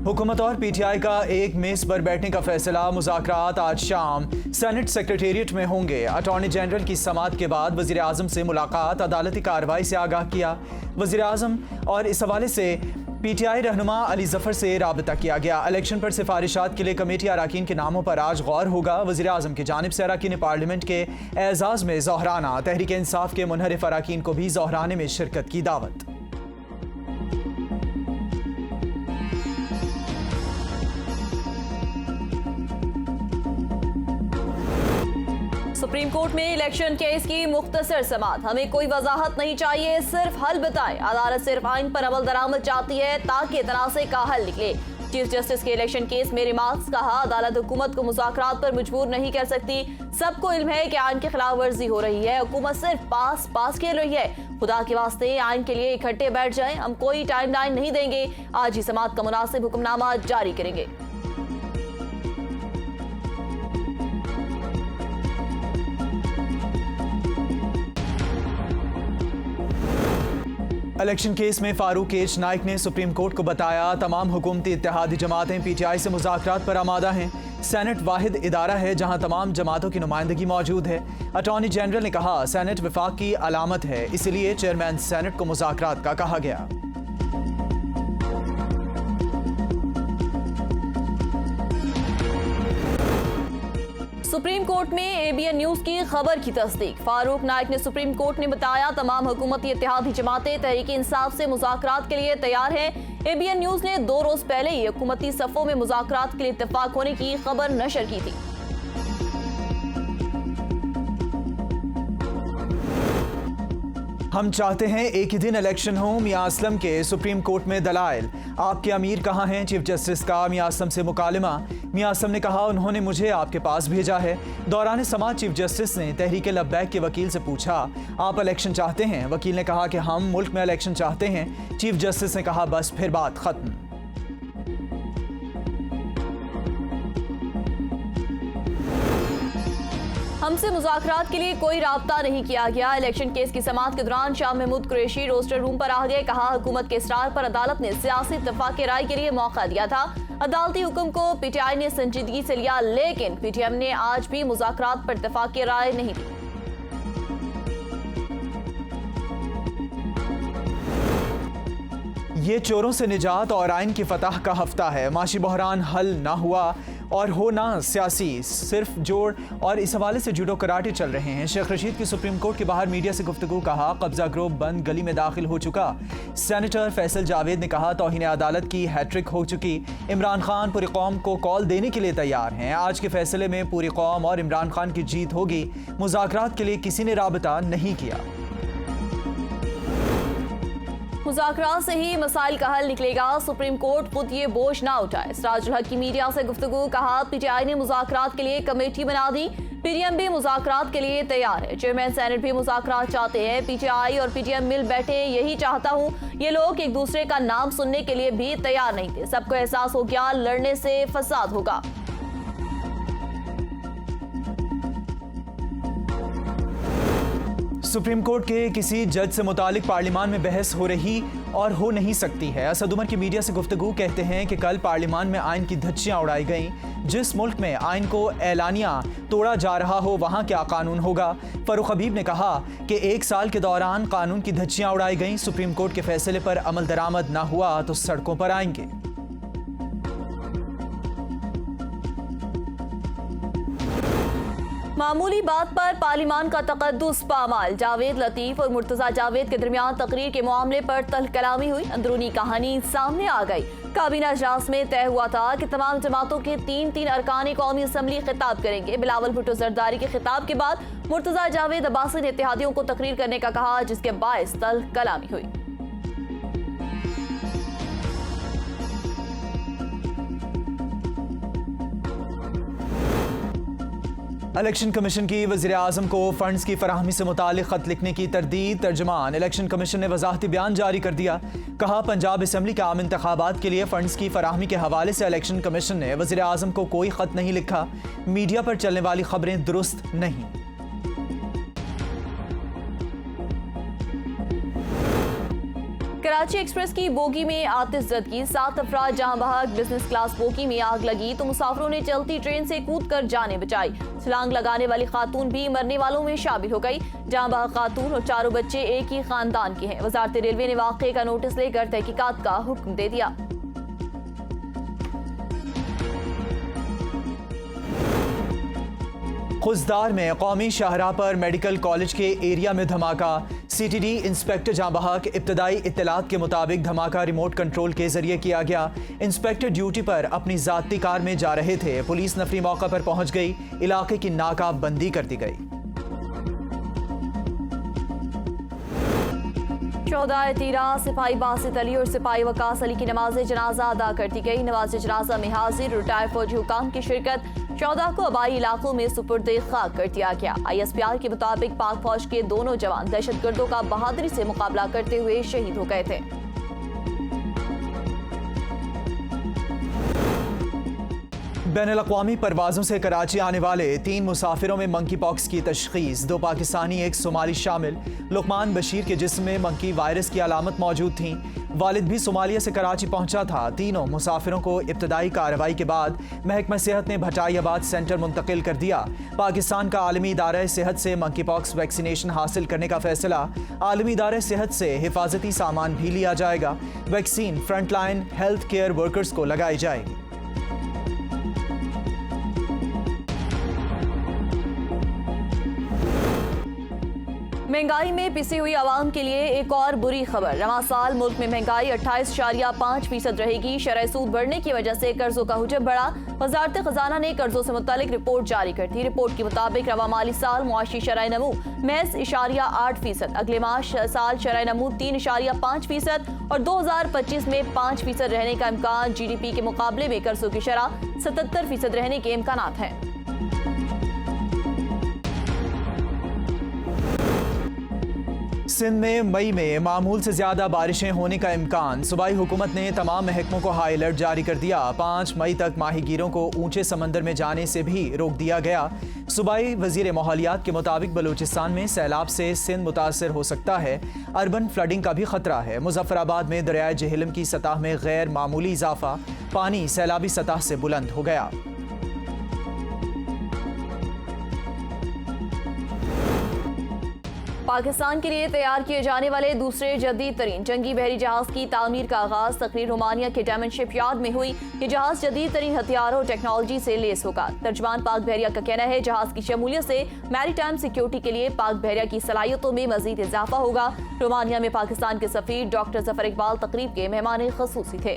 हुकूमत और पीटीआई का एक मेज पर बैठने का फैसला। मुज़ाकरात आज शाम सेनेट सेक्रेटेरिएट में होंगे। अटॉर्नी जनरल की समाअत के बाद वज़ीर आज़म से मुलाकात, अदालती कार्रवाई से आगाह किया वज़ीर आज़म, और इस हवाले से पीटीआई रहनुमा अली जफर से राबता किया गया। इलेक्शन पर सिफारिशात के लिए कमेटी अराकीन के नामों पर आज गौर होगा। वज़ीर आज़म की जानिब से अराकीन पार्लियामेंट के एजाज़ में ज़ोहराना, तहरीक इंसाफ के मुनहरिफ अराकीन को भी ज़ोहराने में शिरकत की दावत। सुप्रीम कोर्ट में इलेक्शन केस की मुख्तसर समाअत। हमें कोई वजाहत नहीं चाहिए, सिर्फ हल बताएं। अदालत सिर्फ आइन पर अमल दरामद चाहती है ताकि तनाज़े का हल निकले। चीफ जस्टिस के इलेक्शन केस में रिमार्क्स। कहा, अदालत हुकूमत को मुज़ाकरात पर मजबूर नहीं कर सकती। सबको इल्म है कि आइन की खिलाफ वर्जी हो रही है। हुकूमत सिर्फ पास खेल रही है। खुदा के वास्ते आइन के लिए इकट्ठे बैठ जाएं। हम कोई टाइम लाइन नहीं देंगे। आज ही समाअत का मुनासिब हुक्मनामा जारी करेंगे। इलेक्शन केस में फारूक एच नाइक ने सुप्रीम कोर्ट को बताया, तमाम हुकूमती इत्तेहादी जमातें पीटीआई से मुज़ाकरात पर आमादा हैं। सेनेट वाहिद इदारा है जहां तमाम जमातों की नुमाइंदगी मौजूद है। अटॉर्नी जनरल ने कहा, सेनेट विफाक की अलामत है, इसलिए चेयरमैन सेनेट को मुज़ाकरात का कहा गया। सुप्रीम कोर्ट में एबीएन न्यूज की खबर की तस्दीक। फारूक नाइक ने सुप्रीम कोर्ट ने बताया, तमाम हुकूमती इत्तेहादी जमातें तहरीक इंसाफ से मुज़ाकरात के लिए तैयार हैं। एबीएन न्यूज ने 2 रोज पहले ही हुकूमती सफ़ों में मुज़ाकरात के लिए इत्तेफाक होने की खबर नशर की थी। हम चाहते हैं एक ही दिन इलेक्शन हो। मियां असलम के सुप्रीम कोर्ट में दलाइल। आपके अमीर कहाँ हैं? चीफ जस्टिस का मियां असलम से मुकालमा। मियां असलम ने कहा, उन्होंने मुझे आपके पास भेजा है। दौरान समाअत चीफ जस्टिस ने तहरीक लब्बैक के वकील से पूछा, आप इलेक्शन चाहते हैं? वकील ने कहा कि हम मुल्क में इलेक्शन चाहते हैं। चीफ जस्टिस ने कहा, बस फिर बात खत्म। हमसे मुज़ाकरात के लिए कोई राब्ता नहीं किया गया। इलेक्शन केस की समाअत के दौरान शाह महमूद कुरैशी रोस्टर रूम पर आ गए। कहा, हुकूमत के इसरार पर अदालत ने सियासी इत्तेफाक राय के लिए मौका दिया था। अदालती हुक्म को पीटीआई ने संजीदगी से लिया, लेकिन पीटीएम ने आज भी मुज़ाकरात पर इत्तेफाक राय नहीं दी। ये चोरों से निजात और आइन की फतह का हफ्ता है। माशी बहरान हल ना हुआ और हो ना सियासी, सिर्फ जोड़ और इस हवाले से जूडो कराटे चल रहे हैं। शेख रशीद की सुप्रीम कोर्ट के बाहर मीडिया से गुफ्तगू। कहा, कब्जा ग्रुप बंद गली में दाखिल हो चुका। सेनेटर फैसल जावेद ने कहा, तौहीन अदालत की हैट्रिक हो चुकी। इमरान खान पूरी कौम को कॉल देने के लिए तैयार हैं। आज के फैसले में पूरी कौम और इमरान खान की जीत होगी। मुज़ाकरात के लिए किसी ने राबता नहीं किया। मुज़ाकरात से ही मसाइल का हल निकलेगा। सुप्रीम कोर्ट खुद ये बोझ ना उठाए। सिराजुल हक की मीडिया से गुफ्तगू। कहा, पीटीआई ने मुज़ाकरात के लिए कमेटी बना दी। पीडीएम भी मुज़ाकरात के लिए तैयार है। चेयरमैन सेनेट भी मुज़ाकरात चाहते हैं। पीटीआई और पीटीएम मिल बैठे, यही चाहता हूँ। ये लोग एक दूसरे का नाम सुनने के लिए भी तैयार नहीं थे। सबको एहसास हो गया, लड़ने से फसाद होगा। सुप्रीम कोर्ट के किसी जज से मुतालिक पार्लियामान में बहस हो रही और हो नहीं सकती है। असद उमर की मीडिया से गुफ्तगू। कहते हैं कि कल पार्लियामान में आइन की धज्जियां उड़ाई गईं। जिस मुल्क में आइन को एलानिया तोड़ा जा रहा हो वहां क्या कानून होगा? फरूख हबीब ने कहा कि 1 साल के दौरान कानून की धज्जियां उड़ाई गईं। सुप्रीम कोर्ट के फैसले पर अमल दरामद ना हुआ तो सड़कों पर आएंगे। मामूली बात पर पार्लियामान का तकद्दुस पामाल। जावेद लतीफ और मुर्तजा जावेद के दरमियान तकरीर के मामले पर तल्ख कलामी हुई। अंदरूनी कहानी सामने आ गई। काबीना इजलास में तय हुआ था कि तमाम जमातों के 3 अरकान कौमी असम्बली खिताब करेंगे। बिलावल भुट्टो जरदारी के खिताब के बाद मुर्तजा जावेद अब्बासी ने इत्तेहादियों को तकरीर करने का कहा, जिसके बायस तल्ख कलामी हुई। इलेक्शन कमीशन की वज़ीर आज़म को फंड्स की फराहमी से मुतालिक खत लिखने की तरदीद। तर्जमान इलेक्शन कमीशन ने वजाहती बयान जारी कर दिया। कहा, पंजाब असम्बली के आम इंतखाबात के लिए फंड्स की फराहमी के हवाले से इलेक्शन कमीशन ने वज़ीर आज़म को कोई खत नहीं लिखा। मीडिया पर चलने वाली खबरें दुरुस्त नहीं। कराची एक्सप्रेस की बोगी में आतिशज़दगी, 7 अफराद जहां बहक। बिजनेस क्लास बोगी में आग लगी तो मुसाफिरों ने चलती ट्रेन से कूदकर जानें बचाई। छलांग लगाने वाली खातून भी मरने वालों में शामिल हो गई। जहां बहक खातून और चारों बच्चे एक ही खानदान के हैं। वजारत रेलवे ने वाक़े का नोटिस लेकर तहकीकात का हुक्म दे दिया। खुजदार में कौमी शाहराह पर मेडिकल कॉलेज के एरिया में धमाका। सीटीडी इंस्पेक्टर जहां बहक। इब्तदाई इत्तलात के मुताबिक धमाका रिमोट कंट्रोल के जरिए किया गया। इंस्पेक्टर ड्यूटी पर अपनी जाती कार में जा रहे थे। पुलिस नफरी मौका पर पहुंच गई। इलाके की नाकाबंदी कर दी गई। 14 तीरा सिपाही बासित अली और सिपाही वकास अली की नमाज जनाजा अदा कर दी गई। नमाज जनाजा में हाजिर रिटायर्ड फौजी हुकाम की शिरकत। 14 को आबाई इलाकों में सुपुर्द खाक कर दिया गया। ISPR के मुताबिक पाक फौज के दोनों जवान दहशतगर्दों का बहादुरी से मुकाबला करते हुए शहीद हो गए थे। बैनुल-अक़वामी परवाज़ों से कराची आने वाले 3 मुसाफिरों में मंकी पॉक्स की तशख़ीस। 2 पाकिस्तानी, 1 सोमाली शामिल। लुकमान बशीर के जिस्म में मंकी वायरस की अलामत मौजूद थी। वालिद भी सोमालिया से कराची पहुंचा था। तीनों मुसाफिरों को इब्तदाई कार्रवाई के बाद महकमा सेहत ने भटाइयाबाद सेंटर मुंतकिल कर दिया। पाकिस्तान का आलमी इदारा सेहत से मंकी पॉक्स वैक्सीनेशन हासिल करने का फैसला। आलमी इदारा सेहत से हिफाजती सामान भी लिया जाएगा। Vaccine frontline health care workers को लगाई जाएगी। महंगाई में पिसी हुई आवाम के लिए एक और बुरी खबर। रवां साल मुल्क में महंगाई 28.5% रहेगी। शरह सूद बढ़ने की वजह से कर्जों का हुजम बढ़ा। वजारत खजाना ने कर्जों से मुतालिक रिपोर्ट जारी कर दी। रिपोर्ट के मुताबिक रवां माली साल मुआशी शरह नमू महज 8%। अगले साल शरह नमू 3.5% और 2025 में 5% रहने का इम्कान। GDP के मुकाबले में कर्जों की शरह 77% रहने के इम्कान हैं। सिंध में मई में मामूल से ज्यादा बारिशें होने का इम्कान। सूबाई हुकूमत ने तमाम महकमों को हाई अलर्ट जारी कर दिया। 5 मई तक माहीगीरों को ऊंचे समंदर में जाने से भी रोक दिया गया। सूबाई वजीर माहौलियात के मुताबिक बलूचिस्तान में सैलाब से सिंध मुतासर हो सकता है। अर्बन फ्लडिंग का भी खतरा है। मुजफ्फराबाद में दरियाए जहलम की सतह में गैर मामूली इजाफा। पानी सैलाबी सतह से बुलंद हो गया। पाकिस्तान के लिए तैयार किए जाने वाले दूसरे जदीद तरीन जंगी बहरी जहाज की तामीर का आगाज तकरीर रोमानिया के डायमंड शिपयार्ड में हुई। ये जहाज जदीद तरीन हथियारों और टेक्नोलॉजी से लेस होगा। तर्जमान पाक बहरिया का कहना है जहाज की शमूलियत से मैरीटाइम सिक्योरिटी के लिए पाक बहरिया की सलाहियतों में मजीद इजाफा होगा। रोमानिया में पाकिस्तान के सफीर डॉक्टर जफर इकबाल तकरीब के मेहमान खसूसी थे।